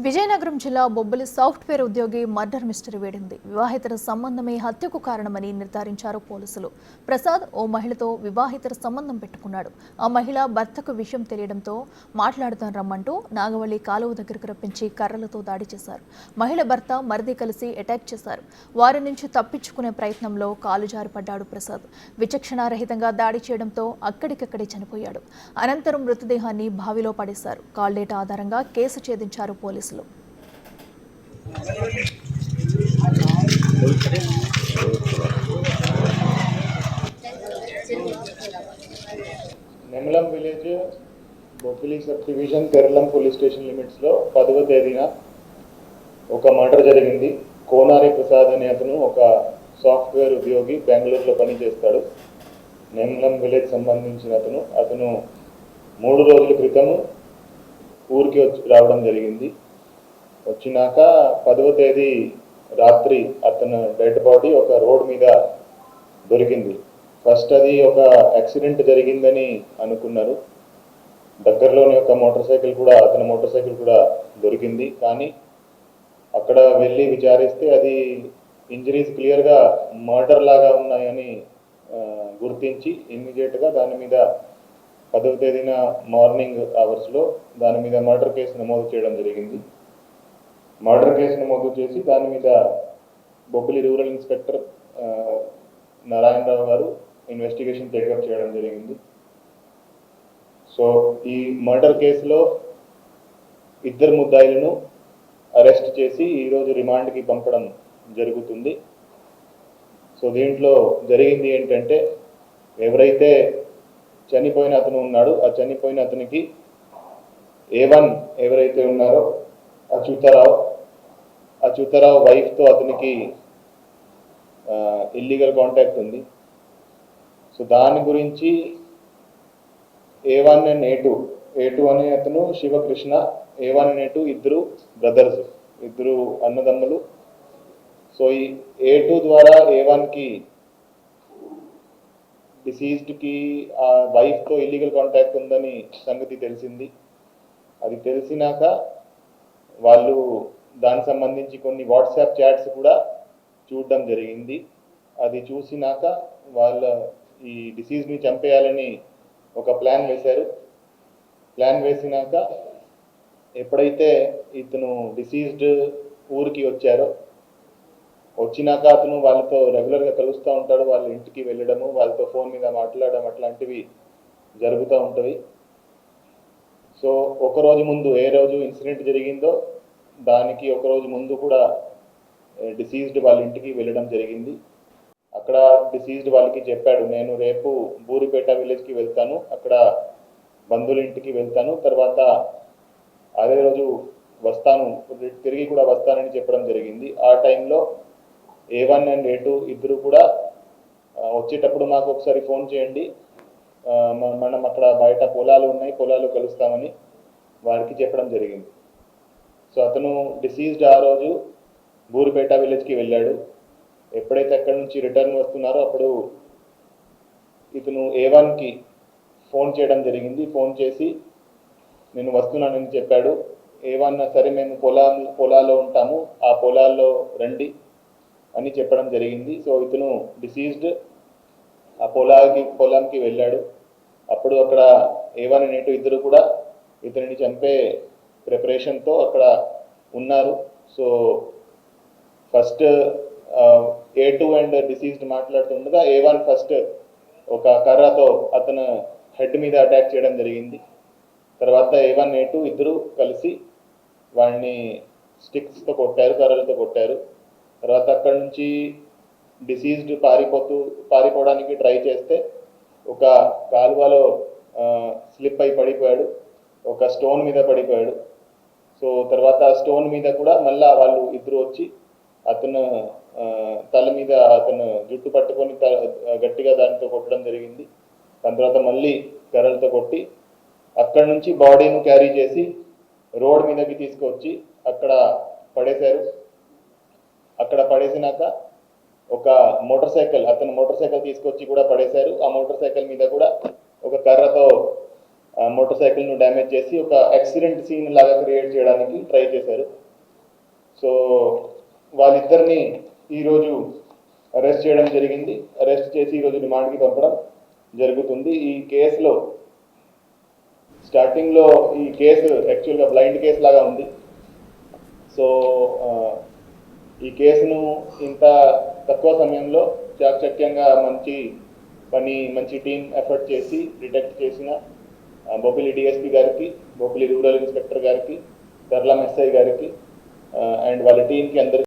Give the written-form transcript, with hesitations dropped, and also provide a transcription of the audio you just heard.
విజయనగరం జిల్లా బొబ్బిలి సాఫ్ట్వేర్ ఉద్యోగి murder mystery వేడింది. వివాహితర సంబంధమే హత్యకు కారణమని నిర్ధారించారు పోలీసులు. ప్రసాద్ ఓ మహిళతో వివాహితర సంబంధం పెట్టుకున్నాడు. ఆ మహిళ భర్తకు విషయం తెలియడంతో మాట్లాడుతాం రమ్మంటూ నాగవల్లి కాలువ దగ్గరకు రప్పించి కర్రలతో దాడి చేశారు. మహిళ భర్త మరిది కలిసి అటాక్ చేశారు. వారి నుంచి తప్పించుకునే ప్రయత్నంలో కాలు జారిపడ్డాడు ప్రసాద్. విచక్షణారహితంగా దాడి చేయడంతో అక్కడికక్కడే చనిపోయాడు. అనంతరం మృతదేహాన్ని బావిలో పడేశారు. కాల్ డేటా ఆధారంగా కేసు ఛేదించారు పోలీసులు. Nemalam village Bobbili sub division Keralam police station లిమిట్స్లో 10వ తేదీన ఒక మర్డర్ జరిగింది. కోనారి ప్రసాద్ అనే అతను ఒక సాఫ్ట్వేర్ ఉద్యోగి, బెంగళూరులో పనిచేస్తాడు. నెమలం విలేజ్ సంబంధించిన అతను 3 రోజుల క్రితం ఊరికి రావడం జరిగింది. వచ్చినాక 10వ తేదీ రాత్రి అతను డెడ్ బాడీ ఒక రోడ్ మీద దొరికింది. ఫస్ట్ అది ఒక యాక్సిడెంట్ జరిగిందని అనుకున్నారు. దగ్గరలోనే ఒక అతని మోటార్ సైకిల్ కూడా దొరికింది. కానీ అక్కడ వెళ్ళి విచారిస్తే అది ఇంజరీస్ క్లియర్గా మర్డర్ లాగా ఉన్నాయని గుర్తించి ఇమ్మీడియట్గా దాని మీద 10వ తేదీన మార్నింగ్ అవర్స్లో దాని మీద మర్డర్ కేసు నమోదు చేయడం జరిగింది. మర్డర్ కేసు నమోదు చేసి దాని మీద బొబ్బిలి రూరల్ ఇన్స్పెక్టర్ నారాయణరావు గారు ఇన్వెస్టిగేషన్ టేకప్ చేయడం జరిగింది. సో ఈ మర్డర్ కేసులో 2 ముద్దాయిలను అరెస్ట్ చేసి ఈరోజు రిమాండ్కి పంపడం జరుగుతుంది. సో దీంట్లో జరిగింది ఏంటంటే, ఎవరైతే చనిపోయిన అతను ఉన్నాడో ఆ చనిపోయిన అతనికి A1 ఎవరైతే ఉన్నారో అచ్యుతారావు వైఫ్తో అతనికి ఇల్లీగల్ కాంటాక్ట్ ఉంది. సో దాని గురించి A1 అండ్ A2 అనే అతను శివకృష్ణ, A1 అండ్ A2 ఇద్దరు బ్రదర్స్, ఇద్దరు అన్నదమ్ములు. సో ఈ A2 ద్వారా A1కి డిసీజ్డ్కి ఆ వైఫ్తో ఇల్లీగల్ కాంటాక్ట్ ఉందని సంగతి తెలిసింది. అది తెలిసినాక వాళ్ళు దానికి సంబంధించి కొన్ని వాట్సాప్ చాట్స్ కూడా చూడడం జరిగింది. అది చూసినాక వాళ్ళ ఈ డిసీజ్ని చంపేయాలని ఒక ప్లాన్ వేశారు. ప్లాన్ వేసినాక ఎప్పుడైతే ఇతను డిసీజ్డ్ ఊరికి వచ్చినాక అతను వాళ్ళతో రెగ్యులర్గా కలుస్తూ ఉంటాడు. వాళ్ళ ఇంటికి వెళ్ళడము, వాళ్ళతో ఫోన్ మీద మాట్లాడడం అట్లాంటివి జరుగుతూ ఉంటాయి. సో ఒకరోజు ముందు, ఏ రోజు ఇన్సిడెంట్ జరిగిందో దానికి ఒకరోజు ముందు కూడా డిసీజ్డ్ వాళ్ళ ఇంటికి వెళ్ళడం జరిగింది. అక్కడ డిసీజ్డ్ వాళ్ళకి చెప్పాడు, నేను రేపు బూరిపేట విలేజ్కి వెళ్తాను, అక్కడ బంధువుల ఇంటికి వెళ్తాను, తర్వాత అదే రోజు తిరిగి కూడా వస్తానని చెప్పడం జరిగింది. ఆ టైంలో A1 అండ్ A2 ఇద్దరు కూడా వచ్చేటప్పుడు మాకు ఒకసారి ఫోన్ చేయండి, మనం అక్కడ బయట పొలాలు ఉన్నాయి, పొలాలు కలుస్తామని వారికి చెప్పడం జరిగింది. సో అతను డిసీజ్డ్ ఆ రోజు బూరిపేట విలేజ్కి వెళ్ళాడు. ఎప్పుడైతే అక్కడి నుంచి రిటర్న్ వస్తున్నారో అప్పుడు ఇతను A1కి ఫోన్ చేయడం జరిగింది. ఫోన్ చేసి నేను వస్తున్నానని చెప్పాడు. A1 సరే మేము పొలాల్లో ఉంటాము, ఆ పొలాల్లో రండి అని చెప్పడం జరిగింది. సో ఇతను డిసీజ్డ్ ఆ పొలంకి వెళ్ళాడు. అప్పుడు అక్కడ A1 అండ్ A2 ఇద్దరు కూడా ఇతనిని చంపే ప్రిపరేషన్తో అక్కడ ఉన్నారు. So first A2 and diseased మాట్లాడుతుండగా A1 ఫస్ట్ ఒక కర్రతో అతను హెడ్ మీద అటాక్ చేయడం జరిగింది. తర్వాత A1 A2 ఇద్దరు కలిసి వాడిని స్టిక్స్తో కొట్టారు, కర్రలతో కొట్టారు. తర్వాత అక్కడి నుంచి డిసీజ్డ్ పారిపోవడానికి ట్రై చేస్తే ఒక కాలువలో స్లిప్ అయి పడిపోయాడు, ఒక స్టోన్ మీద పడిపోయాడు. సో తర్వాత స్టోన్ మీద కూడా మళ్ళా వాళ్ళు ఇద్దరు వచ్చి అతను తల మీద అతను జుట్టు పట్టుకొని గట్టిగా దానితో కొట్టడం జరిగింది. దాని తర్వాత మళ్ళీ కర్రలతో కొట్టి అక్కడి నుంచి బాడీను క్యారీ చేసి రోడ్ మీదకి తీసుకొచ్చి అక్కడ పడేశారు. అక్కడ పడేసినాక ఒక అతను మోటార్ సైకిల్ తీసుకొచ్చి కూడా పడేశారు. ఆ మోటార్ సైకిల్ మీద కూడా ఒక కర్రతో మోటార్ సైకిల్ను డ్యామేజ్ చేసి ఒక యాక్సిడెంట్ సీన్ లాగా క్రియేట్ చేయడానికి ట్రై చేశారు. వాళ్ళిద్దరిని ఈరోజు అరెస్ట్ చేయడం జరిగింది. అరెస్ట్ చేసి ఈరోజు రిమాండ్కి పంపడం జరుగుతుంది. ఈ కేసులో స్టార్టింగ్లో ఈ కేసు యాక్చువల్గా బ్లైండ్ కేసు లాగా ఉంది. సో ఈ కేసును ఇంత తక్కువ సమయంలో చాకచక్యంగా మంచి టీం ఎఫర్ట్ చేసి డిటెక్ట్ చేసిన బొబ్బిలి డిఎస్పీ గారికి, బొబ్బిలి రూరల్ ఇన్స్పెక్టర్ గారికి, తర్లం ఎస్ఐ గారికి అండ్ వాళ్ళ టీంకి అందరికీ